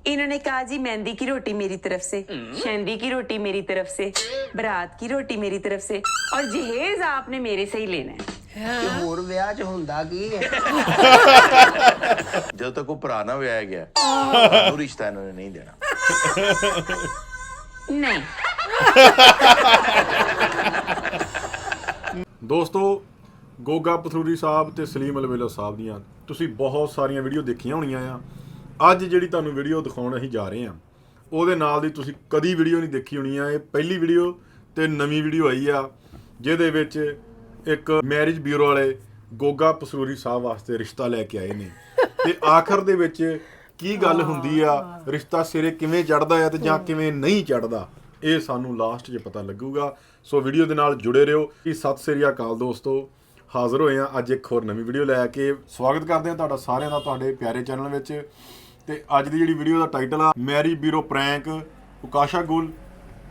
इन्होंने कहा जी मेहंदी की रोटी मेरी तरफ से, शहंदी की रोटी मेरी तरफ से, बारात की रोटी मेरी तरफ से और जहेज आपने मेरे से ही लेना है। ਤੇ ਹੋਰ ਵਿਆਹ 'ਚ ਹੁੰਦਾ ਕੀ ਹੈ ਜਦੋਂ ਤੱਕ ਉਹ ਭਰਾ ਨਾ ਵਿਆਹਿਆ ਗਿਆ ਉਹ ਰਿਸ਼ਤਾ ਇਹਨਾਂ ਨੇ ਨਹੀਂ ਦੇਣਾ। नहीं ਦੋਸਤੋ ਗੋਗਾ ਪਥਰੂਰੀ ਸਾਹਿਬ ਤੇ ਸਲੀਮ ਅਲਵੇਲਾ ਸਾਹਿਬ ਦੀਆਂ ਤੁਸੀਂ ਬਹੁਤ ਸਾਰੀਆਂ ਵੀਡੀਓ ਦੇਖੀਆਂ ਹੋਣੀਆਂ ਆ। ਅੱਜ ਜਿਹੜੀ ਤੁਹਾਨੂੰ ਵੀਡੀਓ ਦਿਖਾਉਣ ਅਸੀਂ ਜਾ ਰਹੇ ਹਾਂ ਉਹਦੇ ਨਾਲ ਦੀ ਤੁਸੀਂ ਕਦੀ ਵੀਡੀਓ ਨਹੀਂ ਦੇਖੀ ਹੋਣੀ ਆ। ਇਹ ਪਹਿਲੀ ਵੀਡੀਓ ਤੇ ਨਵੀਂ ਵੀਡੀਓ ਆਈ ਆ ਜਿਹਦੇ ਵਿੱਚ ਇੱਕ ਮੈਰਿਜ ਬਿਊਰੋ ਵਾਲੇ ਗੋਗਾ ਪਥਰੂਰੀ ਸਾਹਿਬ ਵਾਸਤੇ ਰਿਸ਼ਤਾ ਲੈ ਕੇ ਆਏ ਨੇ ਤੇ ਆਖਰ ਦੇ ਵਿੱਚ ਕੀ ਗੱਲ ਹੁੰਦੀ ਆ, ਰਿਸ਼ਤਾ ਸਿਰੇ ਕਿਵੇਂ ਚੜ੍ਹਦਾ ਆ ਤੇ ਜਾਂ ਕਿਵੇਂ ਨਹੀਂ ਚੜ੍ਹਦਾ, ਇਹ ਸਾਨੂੰ ਲਾਸਟ 'ਚ ਪਤਾ ਲੱਗੂਗਾ। ਸੋ ਵੀਡੀਓ ਦੇ ਨਾਲ ਜੁੜੇ ਰਹੋ। ਕਿ ਸਤਿ ਸ੍ਰੀ ਅਕਾਲ ਦੋਸਤੋ, ਹਾਜ਼ਰ ਹੋਏ ਆ ਅੱਜ ਇੱਕ ਹੋਰ ਨਵੀਂ ਵੀਡੀਓ ਲੈ ਕੇ। ਸਵਾਗਤ ਕਰਦੇ ਆ ਤੁਹਾਡਾ ਸਾਰਿਆਂ ਦਾ ਤੁਹਾਡੇ ਪਿਆਰੇ ਚੈਨਲ ਵਿੱਚ। ਤੇ ਅੱਜ ਦੀ ਜਿਹੜੀ ਵੀਡੀਓ ਦਾ ਟਾਈਟਲ ਆ ਮੈਰਿਜ ਬਿਊਰੋ ਪ੍ਰੈਂਕ, ਉਕਾਸ਼ਾ ਗੁਲ,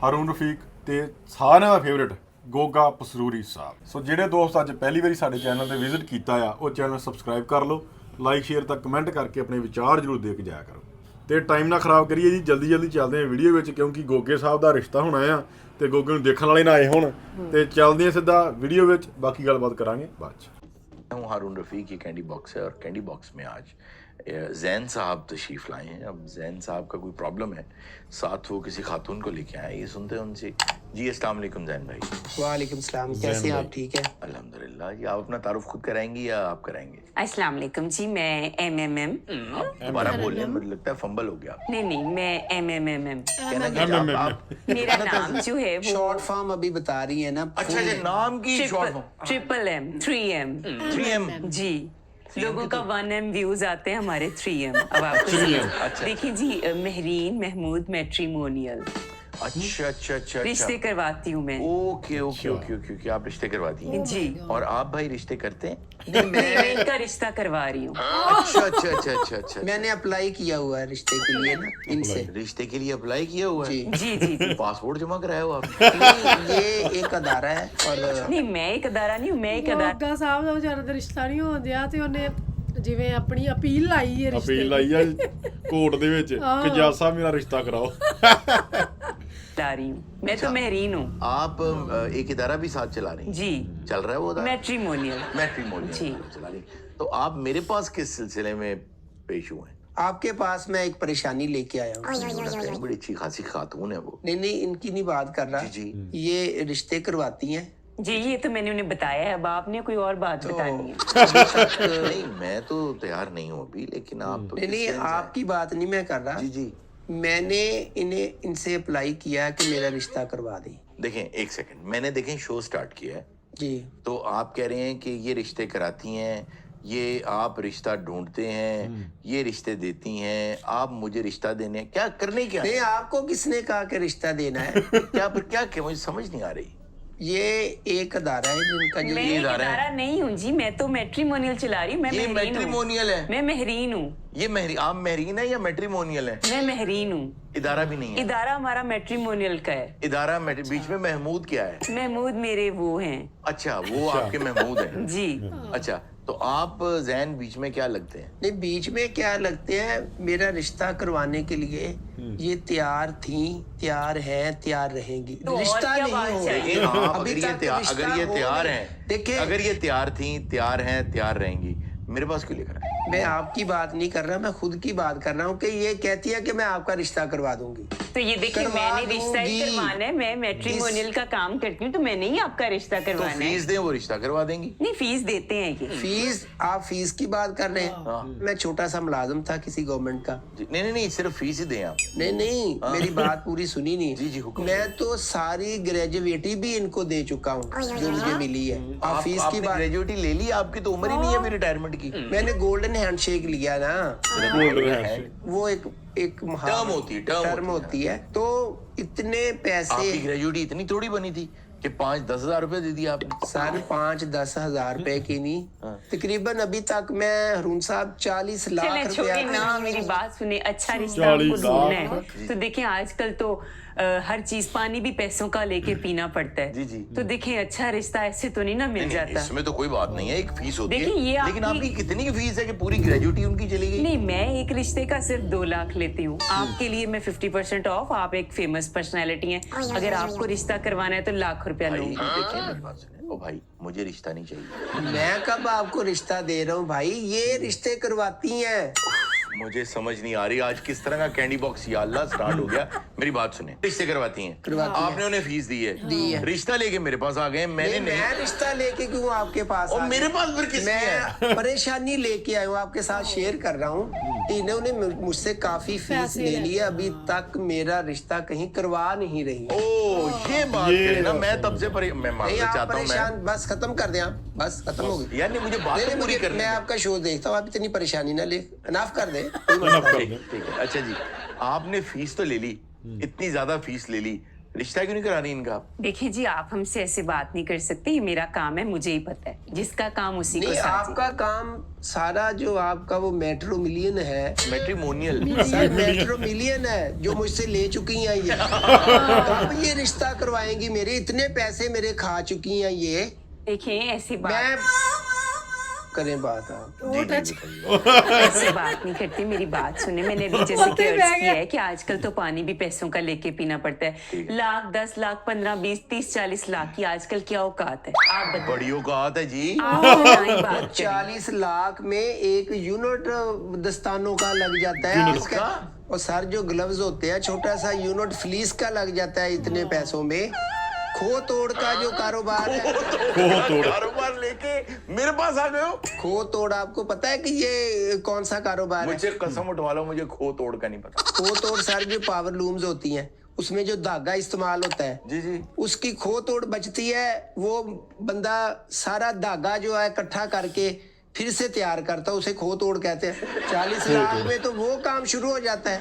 ਹਾਰੂਨ ਰਫੀਕ ਤੇ ਸਾਰਿਆਂ ਦਾ ਫੇਵਰੇਟ ਗੋਗਾ ਪਥਰੂਰੀ ਸਾਹਿਬ। ਸੋ ਜਿਹੜੇ ਦੋਸਤ ਅੱਜ ਪਹਿਲੀ ਵਾਰੀ ਸਾਡੇ ਚੈਨਲ ਤੇ ਵਿਜ਼ਿਟ ਕੀਤਾ ਆ ਉਹ ਚੈਨਲ ਸਬਸਕ੍ਰਾਈਬ ਕਰ ਲਓ, ਲਾਈਕ ਸ਼ੇਅਰ ਤਾਂ ਕਮੈਂਟ ਕਰਕੇ ਆਪਣੇ ਵਿਚਾਰ ਜ਼ਰੂਰ ਦੇ ਕੇ ਜਾਇਆ ਕਰੋ। ਤੇ ਟਾਈਮ ਨਾ ਖਰਾਬ ਕਰੀਏ ਜੀ, ਜਲਦੀ ਜਲਦੀ ਚੱਲਦੇ ਹਾਂ ਵੀਡੀਓ ਵਿੱਚ ਕਿਉਂਕਿ ਗੋਗੇ ਸਾਹਿਬ ਦਾ ਰਿਸ਼ਤਾ ਹੋਣਾ ਆ ਤੇ ਗੋਗੇ ਨੂੰ ਦੇਖਣ ਵਾਲੇ ਨਾ ਆਏ ਹੁਣ। ਤੇ ਚੱਲਦੇ ਹਾਂ ਸਿੱਧਾ ਵੀਡੀਓ ਵਿੱਚ, ਬਾਕੀ ਗੱਲਬਾਤ ਕਰਾਂਗੇ ਬਾਅਦ 'ਚ। हूँ हारून रफ़ीक, ये कैंडी बॉक्स है और कैंडी बॉक्स में आज जैन साहब तशरीफ़ लाए हैं। अब जैन साहब का कोई प्रॉब्लम है, साथ वो किसी खातून को लेके आए, ये सुनते हैं उनसे। जी अस्सलाम वालेकुम जैन भाई। वालेकुम सलाम, कैसे हैं आप? ठीक है अल्हम्दुलिल्लाह। जी आप अपना तारुफ खुद कराएंगी या आप कराएंगे? अस्सलाम वालेकुम जी, मैं MMM। आप दोबारा बोल रहे हैं, मुझे लगता है फंबल हो गया। नहीं मैं MMM। कहना क्या आप मेरा नाम जो है वो शॉर्ट फॉर्म अभी बता रही है ना। अच्छा अच्छा, नाम की short triple M 3M 3M। जी, लोगों का 1M व्यूज आते हैं, हमारे 3M। अब आपको देखिए जी, महरीन महमूद मैट्रिमोनियल अच्छा अच्छा अच्छा रिश्ते करवाती हूँ मैं। Okay okay okay okay okay, आप रिश्ते करवाती हैं जी। और आप भाई रिश्ते करते हैं? मैं इनका रिश्ता करवा रही हूँ। अच्छा अच्छा अच्छा अच्छा अच्छा। मैंने अप्लाई किया हुआ है रिश्ते के लिए ना इनसे। रिश्ते के लिए अप्लाई किया हुआ है? जी जी जी जी। पासपोर्ट जमा कराया हो आप? नहीं, ये एक अदारा है और नहीं मैं एक अदारा नहीं हूँ, मैं एक अदारा। ਗੋਗਾ ਸਾਹਿਬ ਦਾ ਵਿਚਾਰਾ ਦਾ ਰਿਸ਼ਤਾ ਨਹੀਂ ਹੋਣ ਦਿਆ ਤੇ ਉਹਨੇ ਜਿਵੇਂ ਆਪਣੀ ਅਪੀਲ ਲਾਈ ਹੈ ਰਿਸ਼ਤੇ ਅਪੀਲ ਲਾਈ ਆ ਕੋਰਟ ਦੇ ਵਿੱਚ ਕਿ ਜੱਜ ਸਾਹਿਬ ਮੇਰਾ ਰਿਸ਼ਤਾ ਕਰਾਓ। ला रही हूँ मैं। तो महरीन हूँ आप एक इदारा भी साथ चला रही हैं? जी। चल रहा है वो इदारा? मैट्रिमोनियल। मैट्रिमोनियल जी। चला रही। तो आप मेरे पास किस सिलसिले में पेश हुए हैं? आपके पास मैं एक परेशानी लेके आया हूँ। बड़ी अच्छी खासी खातून है वो। नहीं इनकी नहीं बात कर रहा। जी ये रिश्ते करवाती हैं। जी, ये तो मैंने उन्हें बताया है, अब आपने कोई और बात बतानी है। नहीं मैं तो तैयार नहीं हूँ अभी, लेकिन आप तो नहीं आपकी बात नहीं मैं कर रहा। जी जी। मैंने इनसे अप्लाई किया कि मेरा रिश्ता करवा दें। देखें एक सेकंड, मैंने देखें शो स्टार्ट किया है जी। तो आप कह रहे हैं कि ये रिश्ते कराती हैं, ये आप रिश्ता ढूंढते हैं, ये रिश्ते देती हैं, आप मुझे रिश्ता देने क्या करने क्या नहीं आपको किसने कहा कि रिश्ता देना है? क्या मुझे समझ नहीं आ रही। ये एक अदारा है जिनका जो मैं ये एक अदारा नहीं हूँ जी, मैं तो मैट्रिमोनियल चला रही हूँ। मैं ये महरीन हूँ। मैट्रिमोनियल है? मैं महरीन हूँ। ये आप महरीन है या मैट्रिमोनियल है? मैं महरीन हूँ। इदारा भी नहीं है? इदारा हमारा मैट्रिमोनियल का है। इदारा बीच में महमूद क्या है? महमूद मेरे वो हैं। अच्छा वो आपके महमूद हैं। जी। अच्छा तो आप जैन बीच में क्या लगते हैं? नहीं बीच में क्या लगते हैं, मेरा रिश्ता करवाने के लिए ये तैयार थी, तैयार है, तैयार रहेंगी। तो और रिश्ता क्या नहीं बात हो चाहिए? लेकिन आप अभी अगर ये तक तैयार रिश्ता अगर ये हो तैयार नहीं। हैं, देखिए अगर ये तैयार थी, तैयार हैं, तैयार रहेंगी, मेरे पास क्यों लेकर आए? मैं आपकी बात नहीं कर रहा, मैं खुद की बात कर रहा हूँ कि ये कहती है कि मैं आपका रिश्ता करवा दूंगी। तो ये देखिए करवा मैंने रिश्ता ही दूंगी। करवाना है, मैं मैट्रिमोनियल का काम करती हूँ तो मैंने ही आपका रिश्ता तो करवाना है। फीस दें वो रिश्ता करवा देंगी? नहीं फीस देते हैं ये। फीस आप फीस की बात कर रहे हैं? मैं छोटा सा मुलाजिम था किसी गवर्नमेंट का। नहीं सिर्फ फीस ही दें आप। नहीं मेरी बात पूरी सुनी नहीं। जी हुक्म। मैं तो सारी ग्रेजुएटी भी इनको दे चुका हूँ जो मुझे मिली है। आप फीस की बात, ग्रेजुएटी ले ली, आपकी तो उम्र ही नहीं है अभी रिटायरमेंट की। मैंने गोल्डन हैंडशेक लिया ना, वो एक टर्म होती है, टर्म होती है। तो इतने आपकी पैसे ग्रेजुएटी इतनी थोड़ी बनी थी कि 5-10 हजार रुपए दे दिया आपने। सर 5-10 हजार रुपए की नहीं, तकरीबन अभी तक मैं हरून साहब 40 लाख चले रुपया छोड़िए ना, मेरी बात सुने। अच्छा रिश्ता आपको ढूंढना है तो देखिए आजकल तो हर चीज पानी भी पैसों का लेके पीना पड़ता है। जी, जी। तो देखें अच्छा रिश्ता ऐसे तो नहीं ना मिल जाता। इसमें तो कोई बात नहीं है, एक फीस होती देखिए, ये है, लेकिन आपकी- आपकी कितनी की फीस है कि पूरी ग्रेजुएटी उनकी चली गई? नहीं, मैं एक रिश्ते का सिर्फ 2 लाख लेती हूँ। आपके लिए मैं 50% ऑफ। आप एक फेमस पर्सनैलिटी हैं, अगर आपको रिश्ता करवाना है तो लाख रुपया भाई लूंगी। देखिए मेरी बात सुनिए, ओ भाई मुझे रिश्ता नहीं चाहिए। मैं कब आपको रिश्ता दे रहा हूँ भाई, ये रिश्ते करवाती हैं। मुझे समझ नहीं आ रही आज किस तरह का कैंडी बॉक्स या अल्लाह स्टार्ट हो गया। मेरी बात सुने, रिश्ते करवाती हैं, आपने उन्हें फीस दी है, रिश्ता लेके मेरे पास आ गए, मैंने नहीं। मैं रिश्ता लेके क्यों आपके पास और आ मेरे गया? पास फिर किसकी है? मैं परेशानी लेके आया हूँ, आपके साथ शेयर कर रहा हूँ। इन्होंने मुझसे काफी फीस पैसे ले ले- ली है, अभी तक मेरा रिश्ता कहीं करवा नहीं रही। ओ ये बात है ना, मैं तब से मैं नहीं मानना आप चाहता हूँ परेशान, बस खत्म कर दें आप, बस खत्म हो गई। यार नहीं, मुझे बात नहीं, तो पूरी मुझे- करनी मैं है। आपका शो देखता हूँ, आप इतनी परेशानी ना ले, इनाफ कर दे। ठीक है, अच्छा जी, आपने फीस तो ले ली, इतनी ज्यादा फीस ले ली, रिश्ता क्यों नहीं करा रही इनका? देखिए जी, आप हमसे ऐसे बात नहीं कर सकते, ये मेरा काम है, मुझे ही पता है, जिसका काम उसी को नहीं, साझे। आपका काम सारा जो आपका वो मेट्रो मिलियन है, मैट्रिमोनियल सर मेट्रो मिलियन है जो मुझसे ले चुकी हैं ये। अब ये रिश्ता करवाएंगी, मेरे इतने पैसे मेरे खा चुकी हैं ये। देखिए ऐसी बात मैं करें बात आप। वो टच ऐसे बात नहीं करती, मेरी बात सुने। मैंने अभी जैसे कि होते अर्ज बह किया गए। है कि आजकल तो पानी भी पैसों का लेके पीना पड़ता है। लाख, 10 लाख, 15, 20, 30, 40 लाख की आजकल क्या औकात है? आप बताइए। बड़ी औकात है जी। आप ना ही बात करें। 40 लाख में एक यूनिट दस्तानों का लग जाता है किसका? और सर जो ग्लव्स होते हैं, छोटा सा यूनिट फ्लीस का लग जाता है इतने पैसों में। खो तोड़ का जो कारोबार है, कारोबार लेके मेरे पास आ गए हो? खो तोड़ आपको पता है कि ये कौन सा कारोबार है? मुझे कसम उठवा लो, मुझे खो तोड़ का नहीं पता। खो तोड़ सर जो पावर लूम्स होती हैं, उसमें जो धागा इस्तेमाल होता है, जी जी। उसकी खो तोड़ बचती है। वो बंदा सारा धागा जो है इकट्ठा करके फिर से तैयार करता है, उसे खो तोड़ कहते हैं। 40 लाख में तो वो काम शुरू हो जाता है।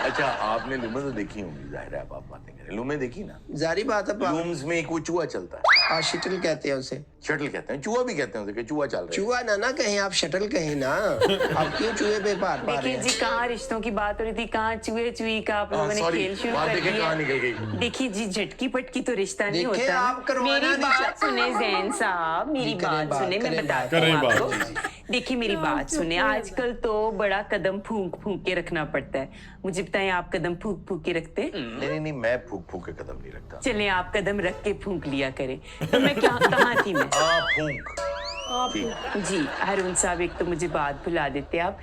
अच्छा, आपने लूमें तो देखी होंगी, जाहिर है आप बातें करें, लूमें देखी ना? जारी बात है, लूम्स में एक वो चूहा चलता है, शटल कहते हैं उसे। शटल कहते हैं, चूहा भी कहते हैं उसे, कि चूहा चल रहा है। चूहा ना कहें आप, शटल कहें ना। आप क्यों चूहे पे पार पा रहे देखिए हैं? जी, कहाँ रिश्तों की बात हो रही थी, कहाँ चूहे चुई का आप लोगों ने सॉरी, खेल शुरू बात कर देखिए कहाँ निकल दिया। गई। देखिए जी, झटकी पटकी तो रिश्ता नहीं देखिए, होता। आप करवाना मेरी नहीं बात चाहते। सुने जैन साहब, मेरी जी, करें बात सुने, मैं करें बताती करें हूँ बात, आपको। देखिए मेरी बात सुने, आजकल तो बड़ा कदम फूंक फूंक के रखना पड़ता है। मुझे बताएं, आप कदम फूंक फूंक के रखते हैं? नहीं, मैं फूक फूक के कदम नहीं रखता। चले आप कदम रख के फूंक लिया करें। तो मैं क्या कहाँ थी मैं? फूक। आप ठीक। जी अरुण साहब, एक तो मुझे बात भुला देते आप।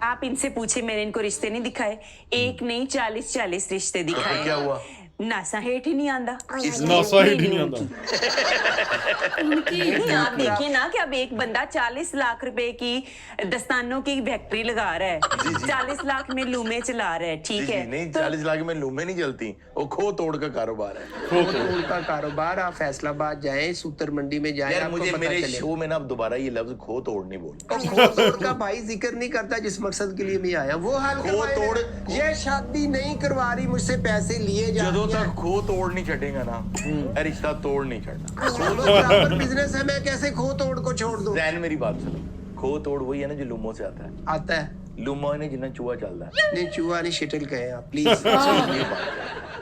आप इनसे पूछे, मैंने इनको रिश्ते नहीं दिखाए, एक नहीं 40 रिश्ते दिखाए। क्या हुआ? नासा हेठ ही नहीं आंदा। नासा ही नहीं आंदा। नहीं, आप देखिए ना कि अब एक बंदा 40 लाख रुपए की दस्तानों की फैक्ट्री लगा रहा है, 40 लाख में लूमे चला रहा है, ठीक जी, है? नहीं तो 40 लाख में लूमें नहीं चलती, वो खो तोड़ का कारोबार है। खो तोड़ का कारोबार। आप फैसलाबाद जाएं, सूतर मंडी में जाएं, यार आपको मुझे पता मेरे चलेगा। शो में ना अब दोबारा ये लफ्ज खो तोड़ नहीं बोलना। और खो तोड़ का भाई जिक्र नहीं करता जिस मकसद के लिए मैं आया, वो हाल खो करवाए तोड़- मेरे। ये शादी नहीं करवा रही, मुझसे पैसे लिए जा ਜਦੋਂ रही तक है। खो तोड़ नहीं छड़ेगा ना, ये रिश्ता तोड़ नहीं छड़ना। चलो, बराबर बिजनेस है, मैं कैसे खो तोड़ को छोड़ दूं? जैन मेरी बात सुनो, खो तोड़ वही है ना जो लूमों से आता है। आता है लूमो ने जिन्ना चूहा चलता है। नहीं, चूहा नहीं, शटल कहे आप प्लीज। ये बात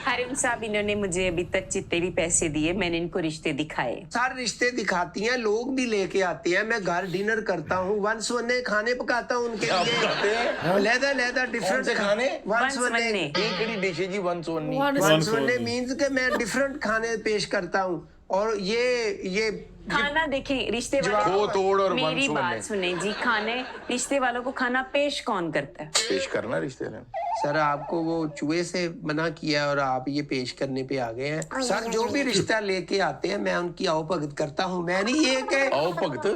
है। अरुण साहब, इन्होंने मुझे अभी तक जितने भी पैसे दिए, मैंने इनको रिश्ते दिखाए। सारे रिश्ते दिखाती हैं, लोग भी लेके आते हैं, मैं घर डिनर करता हूँ, वनस्वने खाने पकाता हूँ उनके क्या पकाते लिए। हैं? लहदा कौन डिफरेंट से खाने? वनस्वने। वनस्वने। ये केड़ी डिश है जी 120? वनस्वने मीन्स के मैं डिफरेंट खाने पेश करता हूँ। और ये खाना देखें, रिश्ते खो वाले तोड़ और मेरी वंश बात बनने। सुने जी, खाने रिश्ते वालों को खाना पेश कौन करता है? पेश करना रिश्ते ने। सर आपको वो चूहे से मना किया और आप ये पेश करने पे आ गए हैं। सर जो भी रिश्ता लेके आते हैं, मैं उनकी आओ भगत करता हूँ। मैं नहीं ये के आओ भगत।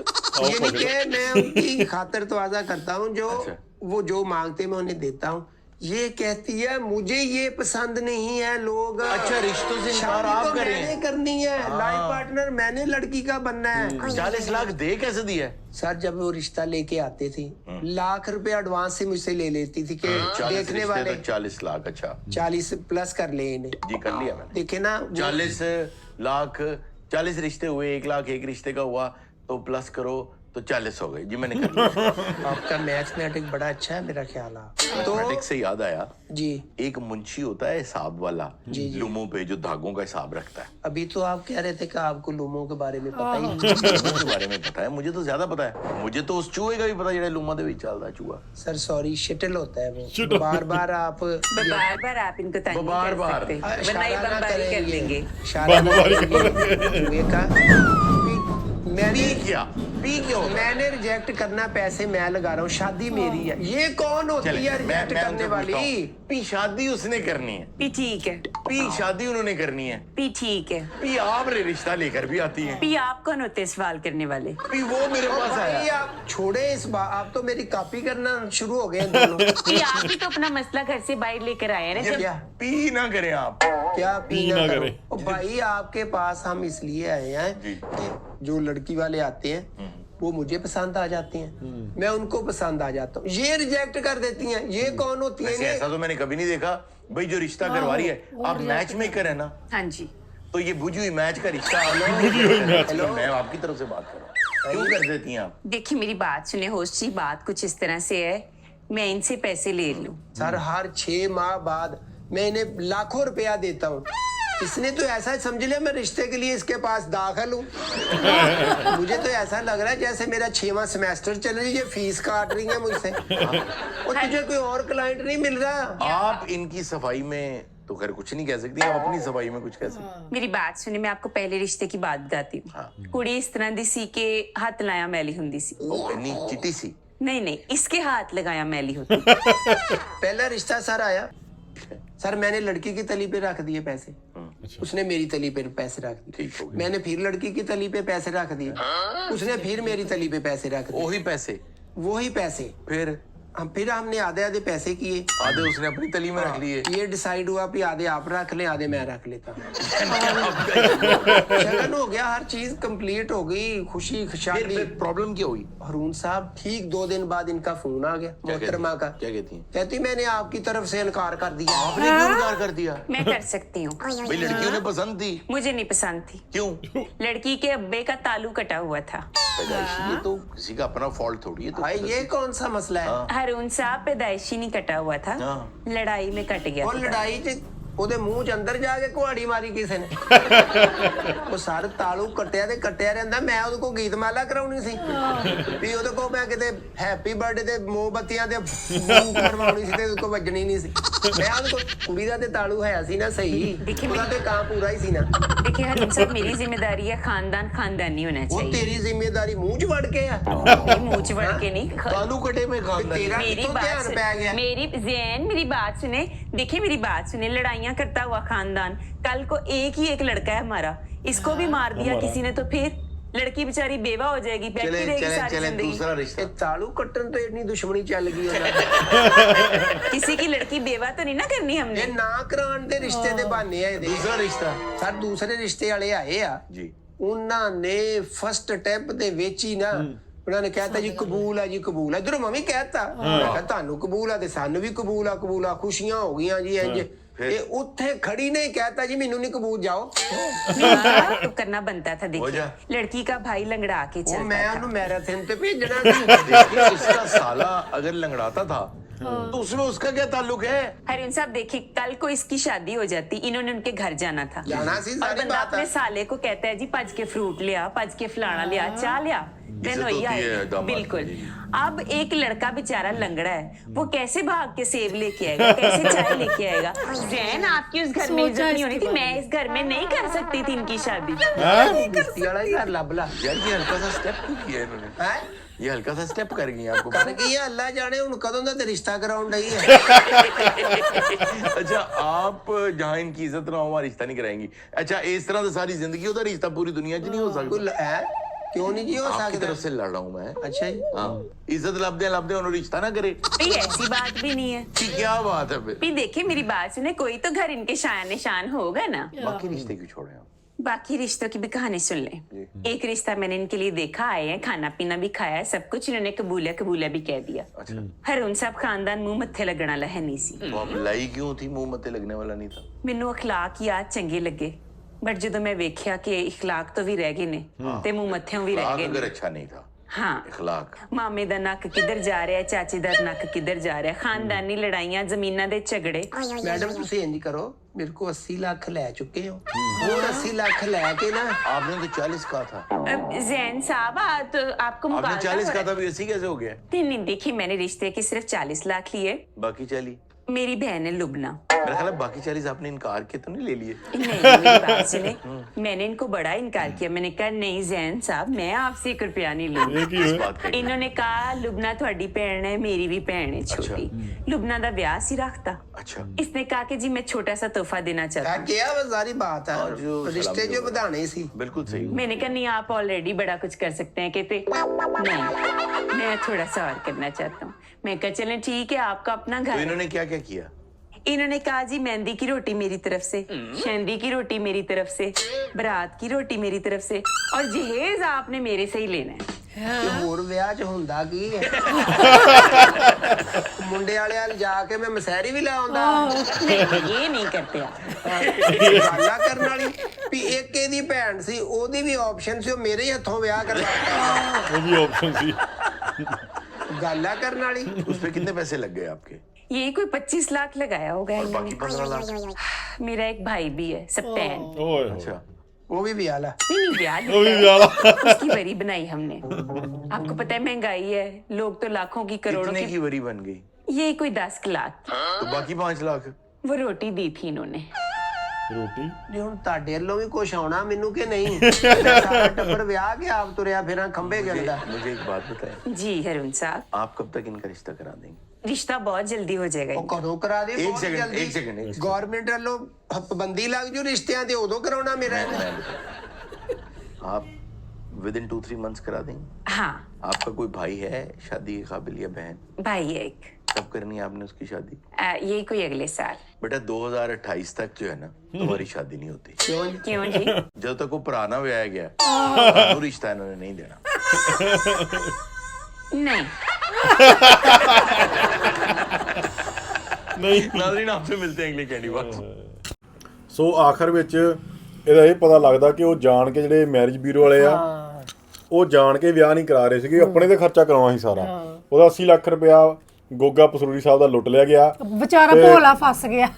ये नहीं के मैं उनकी खातिर तवाजा करता हूँ, जो अच्छा। वो जो मांगते मैं उन्हें देता हूँ। ये कहती है मुझे ये पसंद नहीं है, लोग अच्छा, रिश्तों से इनकार शादी आप तो करें। मैंने करनी है, लाइफ पार्टनर मैंने लड़की का बनना है। 40 लाख दे कैसे दिया? सर जब वो रिश्ता लेके आते थे, लाख रुपए एडवांस से मुझसे ले लेती थी कि 40 देखने रिश्ते वाले तो 40 लाख। अच्छा 40 प्लस कर ले इन्हें। जी, कर लिया मैंने। देखे ना वो- 40 लाख, 40 रिश्ते हुए, 1 लाख एक रिश्ते का हुआ, तो प्लस करो तो 40 हो गए जी, मैंने कर लिया। आपका मैथमेटिक बड़ा अच्छा है मेरा ख्याल है। तो मैथमेटिक्स से याद आया, जी एक मुंशी होता है हिसाब वाला, लुमों पे जो धागों का हिसाब रखता है। अभी तो आप कह रहे थे कि आपको लुमों के बारे में पता ही नहीं। लुमों के बारे में पता है, मुझे तो ज्यादा पता है। मुझे तो उस चूहे का भी पता, जो लुमा दे विच चलता है चूहा। सर सॉरी, शटल होता है वो। बार बार आप बार-बार आप इनको तंग नहीं कर बार-बार। सकते, वरना ये बमबारी कर देंगे। मैंने रिजेक्ट करना, पैसे मैं लगा रहा हूँ, शादी मेरी है। ये कौन होती है रिजेक्ट करने वाली? पी शादी उसने करनी है, पी ठीक है, पी शादी उन्होंने करनी है, पी ठीक है। पी आप रिश्ता लेकर भी आती है। पी आप कौन होते हैं सवाल करने वाले? पी वो मेरे पास भाई आया। आप छोड़े इस बात, आप तो मेरी कॉपी करना शुरू हो गए हैं दोनों। पी आप ही तो अपना मसला घर से बाहर लेकर आए हैं ना। जब क्या पी ना करें आप। क्या पी ना करो? करें। ओ भाई आपके पास हम इसलिए आए हैं जी। कि जो लड़की वाले आते हैं वो मुझे पसंद आ जाती हैं, मैं उनको पसंद आ जाता हूँ, ये रिजेक्ट कर देती हैं। ये कौन होती वैसे है? ऐसा तो मैंने कभी नहीं देखा भाई, जो रिश्ता करवा रही है, आप मैच मेकर है ना, हाँ जी, तो ये बुझी हुई मैच का रिश्ता हेलो, मैं आपकी तरफ से बात कर रहा हूँ, क्यों कर देती हैं आप? देखिए मेरी बात सुने होस्ट जी, बात कुछ इस तरह से है, मैं इनसे पैसे ले लूं। सर हर 6 माह बाद मैं इन्हें लाखों रुपया देता हूँ। इसने तो ऐसा समझ लिया मैं रिश्ते के लिए इसके पास दाखिल हूँ। मुझे तो ऐसा लग रहा है जैसे मेरा 6वां सेमेस्टर चल रही है, फीस काट रही है मुझसे। और तुझे कोई और क्लाइंट नहीं मिल रहा? आप इनकी सफाई में तो खैर कुछ नहीं कह सकती, आप अपनी सफाई में कुछ कह सकती। मेरी बात सुने, मैं आपको पहले रिश्ते की बात बताती हूँ। कुड़ी इस तरह दी सी के हाथ लाया मैली हुंदी सी। ओ इतनी चिट्टी सी। नहीं, इसके हाथ लगाया मैली होती। पहला रिश्ता सर आया, सर मैंने लड़की की तली पे रख दिए पैसे, उसने मेरी तली पे पैसे रख दिए। ठीक हो गया। मैंने फिर लड़की की तली पे पैसे रख दिए, उसने फिर मेरी तली पे पैसे रख दिए। वही पैसे, वही पैसे फिर हमने आधे आधे पैसे किए, आधे उसने अपनी तली में रख लिए। ये डिसाइड हुआ कि आधे आप रख लें, आधे मैं रख लेता हूँ। शगन हो गया, हर चीज कंप्लीट हो गई, खुशी खुशहाली। फिर प्रॉब्लम क्या हुई? हरून साहब ठीक 2 दिन बाद इनका फोन आ गया मोहतरमा का। क्या कहती हैं? कहती मैंने आपकी तरफ से इनकार कर दिया। आपने क्यों इनकार कर दिया? मैं कर सकती हूँ। भाई लड़कियों ने पसंद थी। मुझे नहीं पसंद थी। क्यों? लड़की के अब्बे का तालू कटा हुआ था। पैदाइशी, ये तो किसी का अपना फॉल्ट थोड़ी है। तो भाई ये कौन सा मसला है? हरून साहब पैदाइशी नहीं कटा हुआ था, हाँ। लड़ाई में कट गया वो था। लड़ाई च ਉਹਦੇ ਮੂੰਹ ਚ ਅੰਦਰ ਜਾ ਕੇ ਕੁਹਾੜੀ ਮਾਰੀ ਕਿਸੇ ਨੇ। ਉਹ ਸਰ ਤਾਲੂ ਕੱਟਿਆ ਤੇ ਕੱਟਿਆ ਰਹਿੰਦਾ। ਮੈਂ ਉਹਦੇ ਕੋਲ ਗੀਤਮਾਲਾ ਕਰਾਉਣੀ ਸੀ ਵੀ ਉਹਦੇ ਕੋਲ ਮੈਂ ਕਿਤੇ ਹੈਪੀ ਬਰਥਡੇ ਤੇ ਮੋਮਬੱਤੀਆਂ ਤੇ ਬੂਮ ਕਰਵਾਉਣੀ ਸੀ ਤੇ ਉਹਦੇ ਕੋਲ ਵੱਜਣੀ ਨਹੀਂ ਸੀ। ਮੈਂ ਉਹਦੇ ਕੋਲ ਕੁੜੀ ਦਾ ਤੇ ਤਾਲੂ ਹੈ ਸੀ ਨਾ ਸਹੀ, ਉਹਦਾ ਤੇ ਕਾਂ ਪੂਰਾ ਹੀ ਸੀ ਨਾ। देखिए हरून साहब, मेरी जिम्मेदारी है खानदान खानदानी होना ਉਹ चाहिए। ਤੇਰੀ ਜ਼ਿੰਮੇਵਾਰੀ ਮੂੰਹ ਚ ਵੜ ਕੇ ਆ। नहीं, मुंह च वड़ के नहीं। तालू कटे में खानदान। तेरा मेरी कितों बात ध्यान सुन- पै गया? मेरी जैन मेरी बात सुने। देखिए मेरी बात सुने, लड़ाइयाँ करता हुआ खानदान, कल को एक ही एक लड़का है हमारा, इसको भी मार दिया किसी ने तो फिर लड़की बेचारी बेवा हो जाएगी, बैठी चले रहेगी चले सारी चले जिंदगी। दूसरा रिश्ता। ਇਹ ਤਾਲੂ ਕੱਟਣ ਤੋਂ ਇੰਨੀ ਦੁਸ਼ਮਣੀ ਚੱਲ ਗਈ ਉਹਨਾਂ किसी की लड़की बेवा तो नहीं ना करनी हमने। ਇਹ ਨਾ ਕਰਾਉਣ ਦੇ ਰਿਸ਼ਤੇ ਦੇ ਬਹਾਨੇ ਆ ਇਹਦੇ। दूसरा रिश्ता ਸਰ ਦੂਸਰੇ ਰਿਸ਼ਤੇ ਵਾਲੇ ਆਏ ਆ, जी। ਉਹਨਾਂ ਨੇ ਫਸਟ ਅਟੈਂਪ ਦੇ ਵਿੱਚ ਹੀ ਨਾ ਉਹਨਾਂ ਨੇ ਕਹਿਤਾ ਜੀ ਕਬੂਲ ਆ ਜੀ, ਕਬੂਲ ਆ। ਇਧਰੋਂ ਮੈਂ ਵੀ ਕਹਿਤਾ, ਮੈਂ ਕਿਹਾ ਤੁਹਾਨੂੰ ਕਬੂਲ ਆ ਤੇ ਸਾਨੂੰ ਵੀ ਕਬੂਲ ਆ, ਕਬੂਲ ਆ, ਖੁਸ਼ੀਆਂ ਹੋ ਗਈਆਂ ਜੀ ਇੰਜ। ਇਹ ਉੱਥੇ ਖੜੀ ਨੇ ਕਹਿਤਾ ਜੀ ਮੈਨੂੰ ਨਹੀਂ ਕਬੂਲ, ਜਾਓ। तो करना बनता था। हो जा। देखिए लड़की का भाई लंगड़ा के ਉਹ चलता ਮੈਂ था। ਉਹਨੂੰ मैराथन ਤੇ ਭੇਜਣਾ ਸੀ। देखिए इसका साला अगर लंगड़ाता था तो उसमें उसका क्या ताल्लुक है? हरीन साहब देखिए, कल को इसकी शादी हो जाती, इन्होंने उनके घर जाना था जाना सी, और सारी बंदा बात अपने है। साले को कहता है जी भज के फ्रूट लिया, भज के फलाना लिया, चाह लिया। दिन होती वही है आई। दामाद बिल्कुल। की। अब एक लड़का बेचारा लंगड़ा है, वो कैसे भाग के सेब लेके आएगा, कैसे चाय लेके आएगा? जैन आपकी उस घर में इज्जत नहीं होनी थी, मैं इस घर में नहीं कर सकती थी इनकी शादी। किस्ती वाला ही घर ਲੱਭ ਲਾ। यार ये हल्का सा स्टेप क्यों किया इन्होंने? ਹੈ ये हल्का सा स्टेप कर गई आपको। ਕਰ ਗਈ ਆ, ਅੱਲਾ ਜਾਣੇ ਹੁਣ ਕਦੋਂ ਦਾ ਤੇ ਰਿਸ਼ਤਾ ਕਰਾਉਣ ਡਈ ਹੈ। अच्छा आप जहाँ इनकी इज्जत ना हो वहाँ रिश्ता नहीं कराएंगी। अच्छा इस तरह से सारी जिंदगी होता रिश्ता पूरी दुनिया च नहीं हो सकता। ਕੋਈ ਹੈ ਕਿਉਂ नहीं जी हो आपकी सकता? तरफ से लड़ रहा हूँ मैं। अच्छा जी। हाँ इज्जत लबदे उन्होंने रिश्ता ना करे भाई ऐसी बात भी नहीं है। कि क्या बात है फिर? भी देखिए मेरी बात सुने, कोई तो घर इनके शान निशान होगा ना। बाकी रिश्ते क्यों छोड़े आप? बाकी रिश्तों की भी कहानी सुन लें। एक रिश्ता मैंने इनके लिए देखा, आए हैं, खाना पीना भी खाया है, सब कुछ इन्होंने कबूला भी कह दिया। अच्छा हरून साहब खानदान मुंह मत्थे लगना वाला है नहीं सी। तो आप लाई क्यों थी? मुंह मत्थे लगने वाला नहीं था। ਮੈਨੂੰ ਅਖਲਾਕ ਯਾਦ ਚੰਗੇ ਲੱਗੇ, ਬਟ ਜਦੋਂ ਮੈਂ ਵੇਖਿਆ ਕਿ ਇਖਲਾਕ ਤੋਂ ਵੀ ਰਹਿ ਗਏ ਨੇ ਤੇ ਮੂੰਹ ਮੱਥਿਓਂ ਵੀ ਰਹਿ आग ਗਏ अगर ਨੇ। अच्छा नहीं था हाँ इखलाक। ਮਾਮੇ ਦਾ ਨੱਕ ਕਿੱਧਰ ਜਾ ਰਿਹਾ ਹੈ, ਚਾਚੇ ਦਾ ਨੱਕ ਕਿੱਧਰ ਜਾ ਰਿਹਾ ਹੈ, ਖਾਨਦਾਨੀ ਲੜਾਈਆਂ, ਜ਼ਮੀਨਾਂ ਦੇ ਝਗੜੇ। ਮੈਡਮ ਤੁਸੀਂ ਇੰਜ ਕਰੋ, ਮੇਰੇ को 80 लाख ਲੈ ਚੁੱਕੇ ਹੋ, ਹੋਰ 80 लाख ਲੈ ਕੇ ਨਾ आपने तो 40 कहा था। जैन साहब तो आपको आपने मुबालगा 40 हो कहा रहा था, अभी 80 कैसे हो गया? है। नहीं देखिए, मैंने रिश्ते के सिर्फ 40 लाख लिए। बाकी 40 मेरी बहन है लुबना। मेरा ख्याल है बाकी 40 आपने इनकार किए तो नहीं ले लिए? नहीं मेरी बात सुने, मैंने इनको बड़ा इनकार किया। मैंने कहा नहीं जैन साहब, मैं आपसे 1 रुपया नहीं लूंगी। ਇਹ ਕੀ इस ਹੋਇਆ? बात का इन्होंने कहा लुबना थोड़ी भैन है, मेरी भी भैन है छोटी। लुबना दा ब्याह सी रखता। अच्छा। इसने कहा कि जी मैं छोटा सा तोहफा देना चाहता हूँ। ਕਿਹਾ ਬਸ ਸਾਰੀ ਬਾਤ और जो ਹੈ, ਰਿਸ਼ਤੇ सलामी ਜੋ होगा। ਵਧਾਣੇ ਸੀ। बिल्कुल सही। मैंने कहा नहीं, आप ऑलरेडी बड़ा कुछ कर सकते हैं। कहते नहीं, मैं थोड़ा सा और करना चाहता हूँ। मैं कहा चलें ठीक है, आपका अपना तो घर है। इन्होंने क्या क्या किया? इन्होंने कहा जी मेहंदी की रोटी मेरी तरफ से, शहंदी की रोटी मेरी तरफ से, बारात की रोटी मेरी तरफ से, और जहेज आपने मेरे से ही लेना है। ਤੇ ਹੋਰ ਵਿਆਹ 'ਚ ਹੁੰਦਾ ਕੀ ਹੈ? ਮੁੰਡੇ ਵਾਲਿਆਂ ਨਾਲ ਜਾ ਕੇ ਮੈਂ ਮਸਹਿਰੀ ਵੀ ਲਾਉਂਦਾ। नहीं ये नहीं करते आप। ਗੱਲਾਂ ਕਰਨ ਵਾਲੀ ਵੀ ਇੱਕ ਇਹਦੀ ਭੈਣ ਸੀ, ਉਹਦੀ ਵੀ ਆਪਸ਼ਨ ਸੀ, ਉਹ ਮੇਰੇ ਹੀ ਹੱਥੋਂ ਵਿਆਹ ਕਰਵਾਤਾ। ਉਹ ਵੀ ਆਪਸ਼ਨ ਸੀ। ਗੱਲਾਂ ਕਰਨ ਵਾਲੀ। उस पे कितने पैसे लग गए आपके? यही कोई 25 लाख लगाया होगा और इन्होंने। बाकी 15 लाख? मेरा एक भाई भी है सप्तैन। ਓਏ अच्छा। ਉਹ ਵੀ ਵਿਆਹ ਲਾ। नहीं ब्याह ਉਹ ਵੀ नहीं ਵਿਆਹ ਲਾ। किया। उसकी वरी बनाई हमने। आपको पता है महंगाई है, लोग तो लाखों की करोड़ों कितने की। की वरी बन गई? ये कोई 10 लाख की। तो बाकी 5 लाख? वो रोटी दी थी इन्होंने। ਰੋਟੀ ਜੇ ਹੁਣ ਤੁਹਾਡੇ ਵੱਲੋਂ ਵੀ ਕੁਝ ਆਉਣਾ ਮੈਨੂੰ ਕਿ ਨਹੀਂ? ਮੈਂ ਸਾਰਾ ਟੱਬਰ ਵਿਆਹ ਕੇ ਆਪ ਤੁਰਿਆ ਫਿਰਾਂ ਖੰਭੇ ਗਿਣਦਾ। मुझे एक बात बताएं, जी हरुण साहब, आप कब तक इनका रिश्ता करा देंगे? रिश्ता बहुत जल्दी हो जाएगा। ਉਹ कदों करा दे? एक सेकंड, एक सेकंड, एक सेकंड। ਗਵਰਨਮੈਂਟ ਵੱਲੋਂ ਪਾਬੰਦੀ ਲੱਗ ਜੂ ਰਿਸ਼ਤਿਆਂ ਤੇ, ਉਦੋਂ ਕਰਾਉਣਾ ਮੇਰਾ। मैं बताऊं। आप विद इन 2-3 मंथ्स करा देंगे? हाँ आपका कोई भाई है शादी के काबिल या बहन? भाई है एक। कब करनी है आपने उसकी शादी? यही कोई अगले साल। बेटा 2028 तक जो है ना तुम्हारी शादी नहीं होती। क्यों जी? जब तक वो पुराना ब्याह गया तो रिश्ता इन्होंने नहीं देना। नहीं ਨਹੀਂ। नाज़रीन आपसे मिलते हैं अगले कैंडी बॉक्स। ਸੋ ਆਖਰ ਵਿੱਚ ਇਹਦਾ ਇਹ ਪਤਾ ਲੱਗਦਾ ਕਿ ਉਹ ਜਾਣ ਕੇ ਜਿਹੜੇ ਮੈਰਿਜ ਬਿਊਰੋ ਵਾਲੇ ਆ, ਉਹ ਜਾਣ ਕੇ ਵਿਆਹ ਨਹੀਂ ਕਰਾ ਰਹੇ ਸੀਗੇ, ਆਪਣੇ ਤੇ ਖਰਚਾ ਕਰਾਉਣਾ ਸੀ ਸਾਰਾ। ਉਹਦਾ 80 ਲੱਖ ਰੁਪਇਆ ਗੋਗਾ ਪਸਰੂਰੀ ਸਾਹਿਬ ਦਾ ਲੁੱਟ ਲਿਆ ਗਿਆ। ਵਿਚਾਰਾ ਭੋਲਾ ਫਸ ਗਿਆ।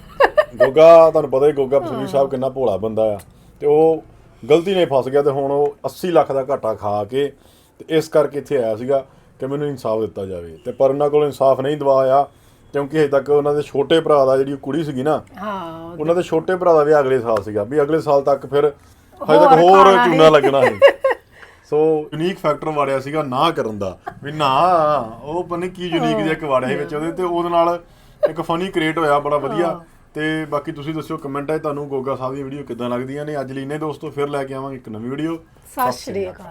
ਗੋਗਾ ਤੁਹਾਨੂੰ ਪਤਾ ਹੀ ਗੋਗਾ ਪਸਰੂਰੀ ਸਾਹਿਬ ਕਿੰਨਾ ਭੋਲਾ ਬੰਦਾ ਆ, ਤੇ ਉਹ ਗਲਤੀ ਨਾਲ ਫਸ ਗਿਆ, ਤੇ ਹੁਣ ਉਹ 80 ਲੱਖ ਦਾ ਘਾਟਾ ਖਾ ਕੇ ਤੇ ਇਸ ਕਰਕੇ ਇੱਥੇ ਆਇਆ ਸੀਗਾ ਕਿ ਮੈਨੂੰ ਇਨਸਾਫ ਦਿੱਤਾ ਜਾਵੇ। ਤੇ ਪਰ ਉਹਨਾਂ ਕੋਲ ਇਨਸਾਫ ਨਹੀਂ ਦਿਵਾਇਆ, ਕਿਉਂਕਿ ਹਜੇ ਤੱਕ ਉਹਨਾਂ ਦੇ ਛੋਟੇ ਭਰਾ ਦਾ ਜਿਹੜੀ ਕੁੜੀ ਸੀਗੀ ਨਾ, ਹਾਂ ਉਹਨਾਂ ਦੇ ਛੋਟੇ ਭਰਾ ਦਾ ਵੀ ਅਗਲੇ ਸਾਲ ਸੀਗਾ, ਵੀ ਅਗਲੇ ਸਾਲ ਤੱਕ ਫਿਰ ਹਜੇ ਤੱਕ ਹੋਰ ਚੂਨਾ ਲੱਗਣਾ ਸੀ। ਸੋ ਯੂਨੀਕ ਫੈਕਟਰ ਵਾੜਿਆ ਸੀਗਾ ਨਾ ਕਰਨ ਦਾ, ਵੀ ਨਾ ਉਹ ਪਤਾ ਨਹੀਂ ਕੀ ਯੂਨੀਕ ਜਿਹਾ ਇੱਕ ਵਾੜਿਆ ਸੀ ਵਿੱਚ ਉਹਦੇ, ਤੇ ਉਹਦੇ ਨਾਲ ਇੱਕ ਫਨੀ ਕ੍ਰੀਏਟ ਹੋਇਆ ਬੜਾ ਵਧੀਆ। ਤੇ ਬਾਕੀ ਤੁਸੀਂ ਦੱਸਿਓ ਕਮੈਂਟਾਂ 'ਚ ਤੁਹਾਨੂੰ ਗੋਗਾ ਸਾਹਿਬ ਦੀਆਂ ਵੀਡੀਓ ਕਿੱਦਾਂ ਲੱਗਦੀਆਂ ਨੇ। ਅੱਜ ਲਈ ਇੰਨੇ ਦੋਸਤੋ, ਫਿਰ ਲੈ ਕੇ ਆਵਾਂਗੇ ਇੱਕ ਨਵੀਂ ਵੀਡੀਓ। ਸਤਿ ਸ਼੍ਰੀ ਅਕਾਲ।